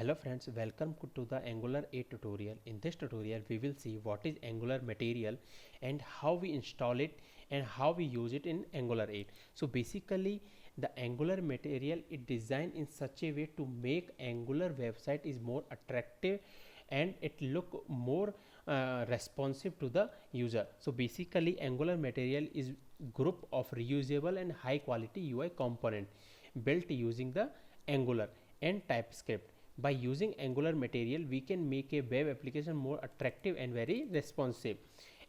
Hello friends, welcome to the Angular 8 tutorial. In this tutorial we will see what is Angular material and how we install it and how we use it in Angular 8. So basically the Angular material is designed in such a way to make Angular website is more attractive and it look more responsive to the user. So basically Angular material is group of reusable and high quality UI component built using the Angular and TypeScript. By using Angular material we can make a web application more attractive and very responsive.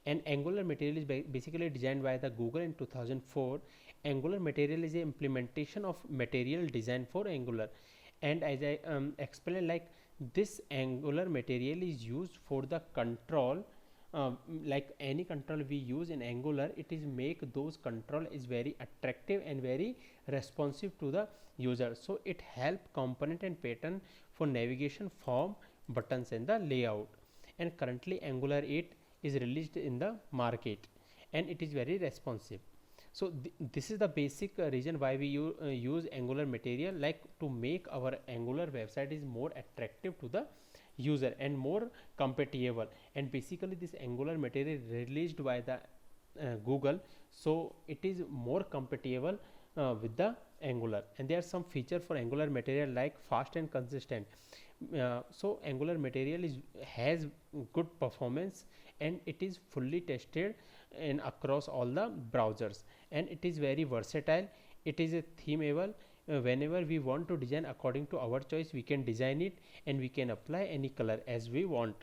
And Angular material is basically designed by the Google in 2004. Angular material is a implementation of material design for Angular, and as I explained, like this Angular material is used for the control. Like any control we use in Angular, it is make those control is very attractive and very responsive to the user. So it help component and pattern for navigation, form, buttons and the layout. And currently Angular 8 is released in the market and it is very responsive. So this is the basic reason why we use Angular material, like to make our Angular website is more attractive to the user and more compatible. And basically this Angular material released by the Google, so it is more compatible with the Angular. And there are some feature for Angular material like fast and consistent. So Angular material has good performance and it is fully tested in across all the browsers, and it is very versatile. It is a themeable. Whenever we want to design according to our choice, we can design it and we can apply any color as we want.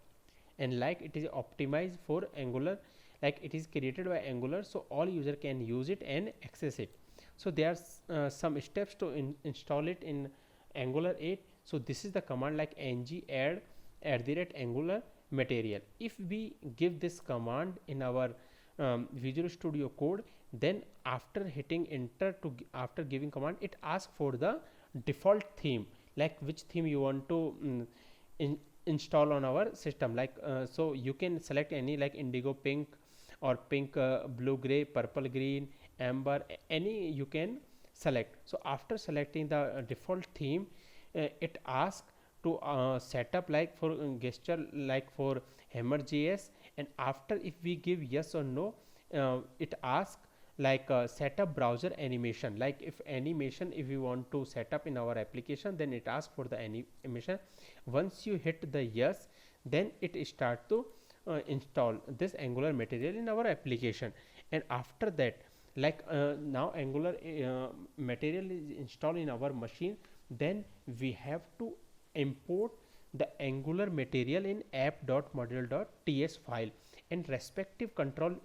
And like it is optimized for Angular, like it is created by Angular, so all user can use it and access it. So there are some steps to install it in Angular 8. So this is the command like ng add @angular material. If we give this command in our Visual Studio Code, then after hitting enter to after giving command, it asks for the default theme, like which theme you want to install on our system. Like so you can select any, like indigo pink or pink blue gray purple green amber, any you can select. So after selecting the default theme, it asks to set up like for gesture like for Hammer.js. And after if we give yes or no, it asks like set up browser animation, like if animation if you want to set up in our application, then it asks for the animation. Once you hit the yes, then it start to install this Angular material in our application. And after that, like now Angular material is installed in our machine, then we have to import the Angular material in app.module.ts file, and respective control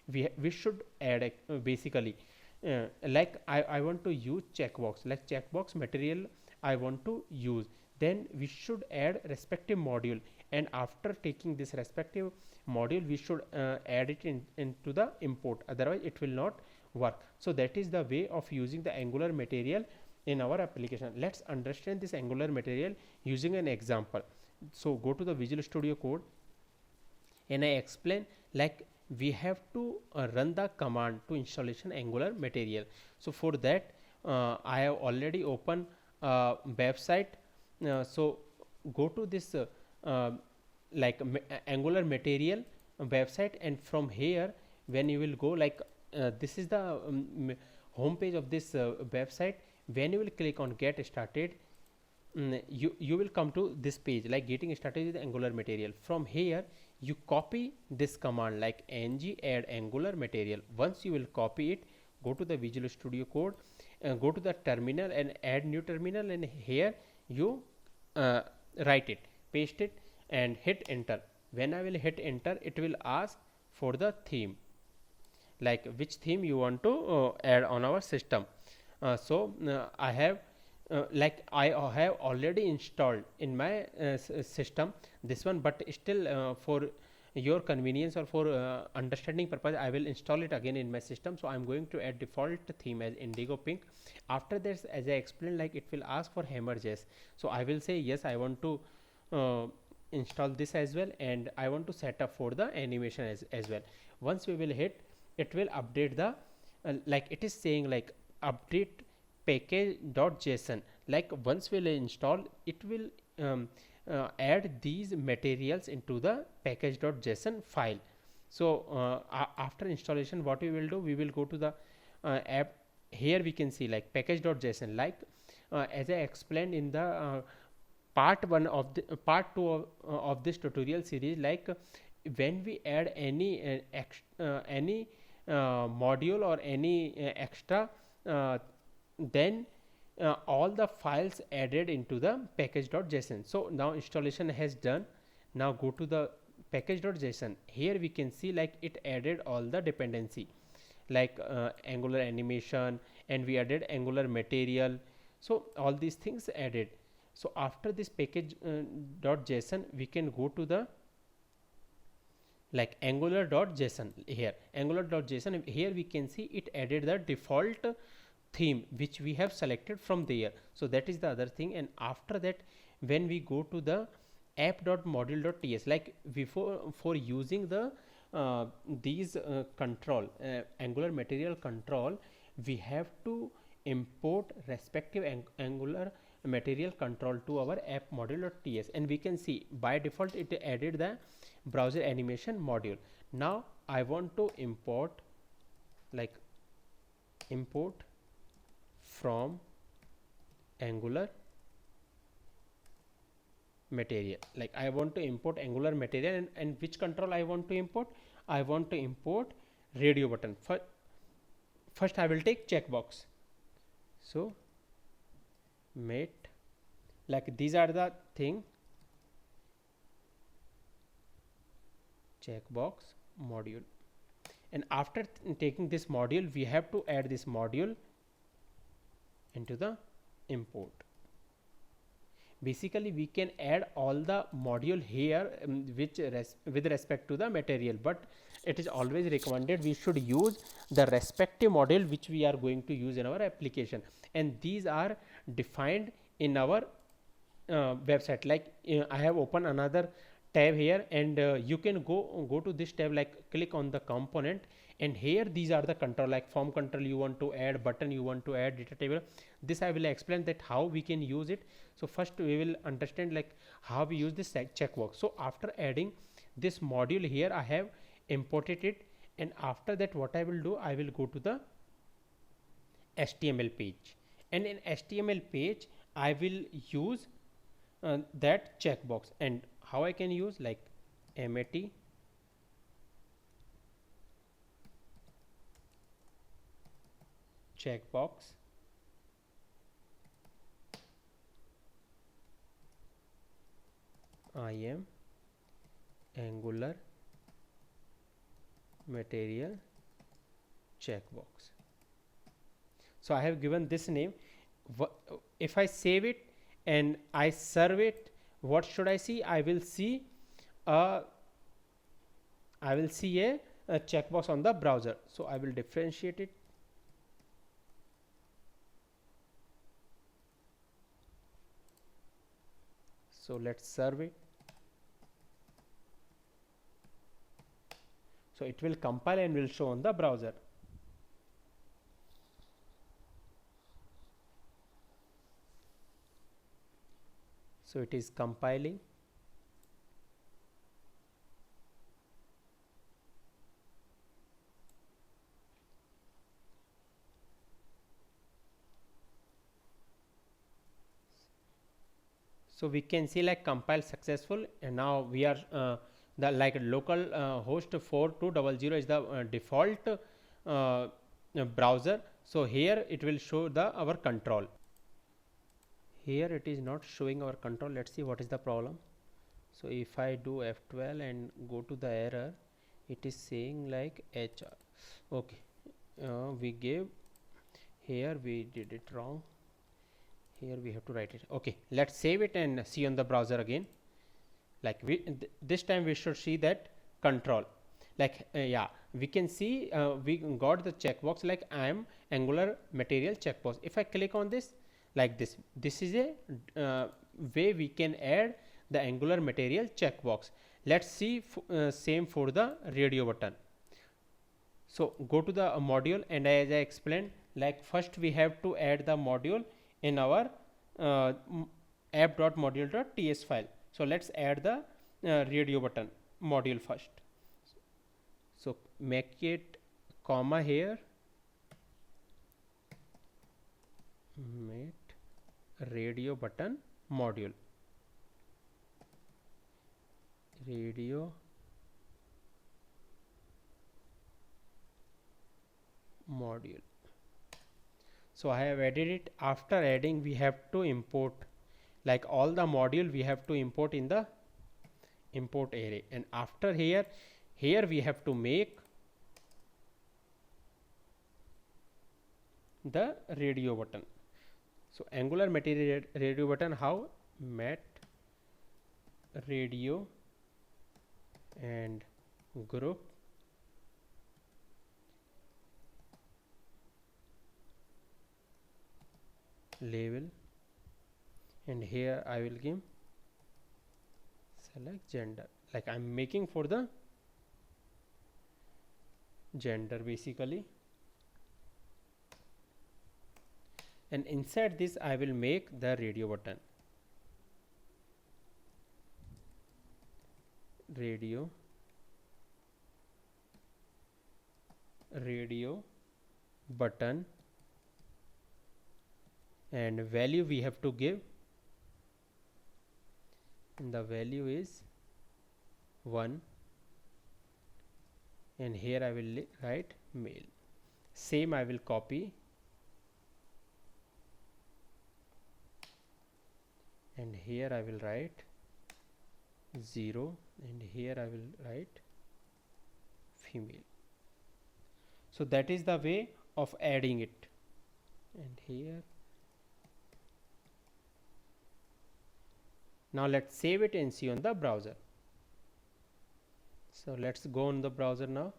we should add basically like I want to use checkbox, like checkbox material I want to use, then we should add respective module. And after taking this respective module, we should add it into the import, otherwise it will not work. So that is the way of using the Angular material in our application. Let's understand this Angular material using an example. So go to the Visual Studio Code and I explain like we have to run the command to installation Angular material. So for that I have already opened website. So go to this like Angular material website, and from here when you will go like this is the home page of this website. When you will click on get started, you will come to this page like getting started with Angular material. From here you copy this command like ng add angular material. Once you will copy it, go to the Visual Studio Code, go to the terminal and add new terminal, and here you write it, paste it and hit enter. When I will hit enter, it will ask for the theme, like which theme you want to add on our system. I have like I have already installed in my system this one, but still for your convenience or for understanding purpose, I will install it again in my system. So I'm going to add default theme as indigo pink. After this, as I explained, like it will ask for Hammer.js. So I will say yes, I want to install this as well, and I want to set up for the animation as well. Once we will hit, it will update the like it is saying like update package.json. Like once we'll install, it will add these materials into the package.json file. So after installation, what we will do, we will go to the app. Here we can see like package.json, like as I explained in the part 1 of the part 2 of this tutorial series, like when we add any module or any extra, then all the files added into the package.json. So now installation has done. Now go to the package.json. Here we can see like it added all the dependency, like angular animation, and we added angular material. So all these things added. So after this package.json, we can go to the like angular.json. Here angular.json, here we can see it added the default theme which we have selected from there. So that is the other thing. And after that, when we go to the app.module.ts, like before, for using the these control angular material control, we have to import respective angular material control to our app module.ts, and we can see by default it added the browser animation module. Now I want to import, like import from angular material, like I want to import angular material, and which control I want to import? I want to import radio button. First I will take checkbox. So mate, like these are the thing, checkbox module, and after taking this module, we have to add this module into the import. Basically we can add all the module here with respect to the material, but it is always recommended we should use the respective module which we are going to use in our application, and these are defined in our website. Like I have opened another tab here, and you can go to this tab, like click on the component, and here these are the control, like form control you want to add, button you want to add, data table. This I will explain that how we can use it. So first we will understand like how we use this checkbox. So after adding this module here, I have imported it, and after that what I will do, I will go to the HTML page, and in HTML page I will use that checkbox. And how I can use, like mat checkbox I am angular material checkbox. So I have given this name. If I save it and I serve it, what should I see? I will see a checkbox on the browser. So I will differentiate it. So let's serve it. So it will compile and will show on the browser. So it is compiling. So we can see like compile successful, and now we are the like local host 4200 is the default browser. So here it will show the our control. Here it is not showing our control. Let's see what is the problem. So if I do F12 and go to the error, it is saying like HR. Okay, we gave here, we did it wrong. Here we have to write it. Okay, let's save it and see on the browser again. Like this time we should see that control. Like yeah, we can see we got the checkbox like I am angular material checkbox. If I click on this, like this is a way we can add the angular material checkbox. Let's see same for the radio button. So go to the module, and as I explained, like first we have to add the module in our app.module.ts file. So let's add the radio button module first. So make it comma here, make radio button module, radio module. So I have added it. After adding, we have to import, like all the module we have to import in the import array, and after here we have to make the radio button. So Angular material radio button, how? Mat radio and group label, and here I will give select gender, like I'm making for the gender basically, and inside this I will make the radio button, radio button, and value we have to give, and the value is 1, and here I will write male. Same I will copy, and here I will write 0, and here I will write female. So that is the way of adding it, and here. Now let's save it and see on the browser. So let's go on the browser now.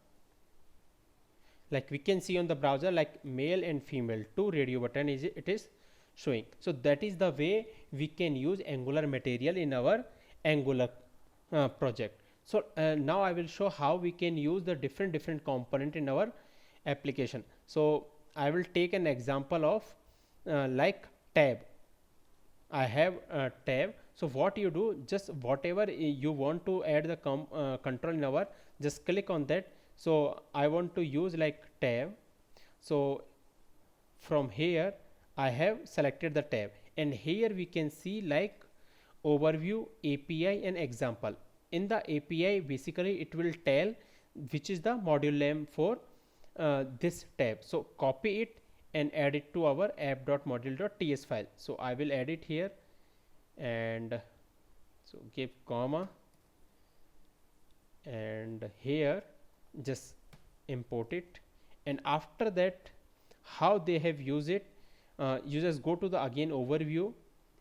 Like we can see on the browser, like male and female, 2 radio button it is showing. So that is the way we can use Angular material in our Angular project. So now I will show how we can use the different component in our application. So I will take an example of like tab. I have a tab. So what you do, just whatever you want to add the control in our, just click on that. So I want to use like tab. So from here I have selected the tab, and here we can see like overview, API and example. In the API basically it will tell which is the module name for this tab. So copy it and add it to our app.module.ts file. So I will add it here, and so give comma, and here just import it, and after that how they have used it, you just go to the again overview,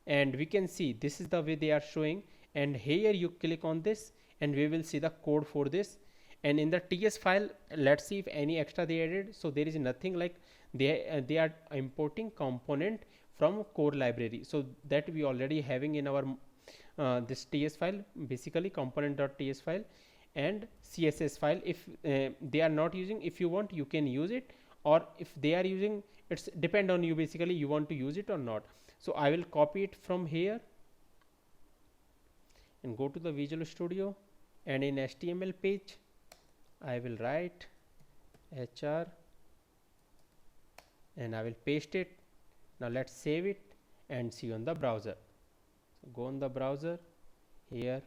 and we can see this is the way they are showing, and here you click on this and we will see the code for this. And in the TS file, let's see if any extra they added. So there is nothing, like they are importing component from core library, so that we already having in our this TS file, basically component.ts file and CSS file. If they are not using, if you want you can use it, or if they are using, it's depend on you, basically you want to use it or not. So I will copy it from here and go to the Visual Studio, and in HTML page I will write HR and I will paste it. Now let's save it and see on the browser. So go on the browser, here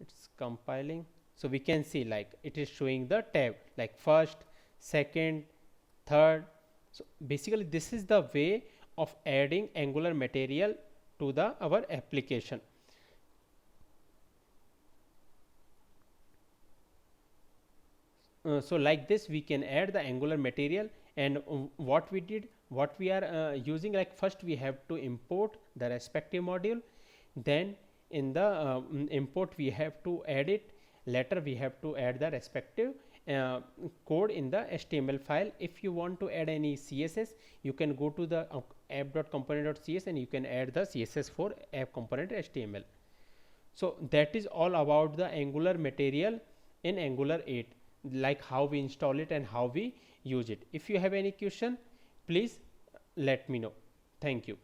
it's compiling. So we can see like it is showing the tab like first, second, third. So basically this is the way of adding Angular material to the our application. So like this we can add the Angular material, and what we did, what we are using, like first we have to import the respective module, then in the import we have to add it, later we have to add the respective code in the HTML file. If you want to add any CSS, you can go to the app.component.cs and you can add the CSS for app component HTML. So that is all about the Angular material in Angular 8, like how we install it and how we use it. If you have any question, please let me know. Thank you.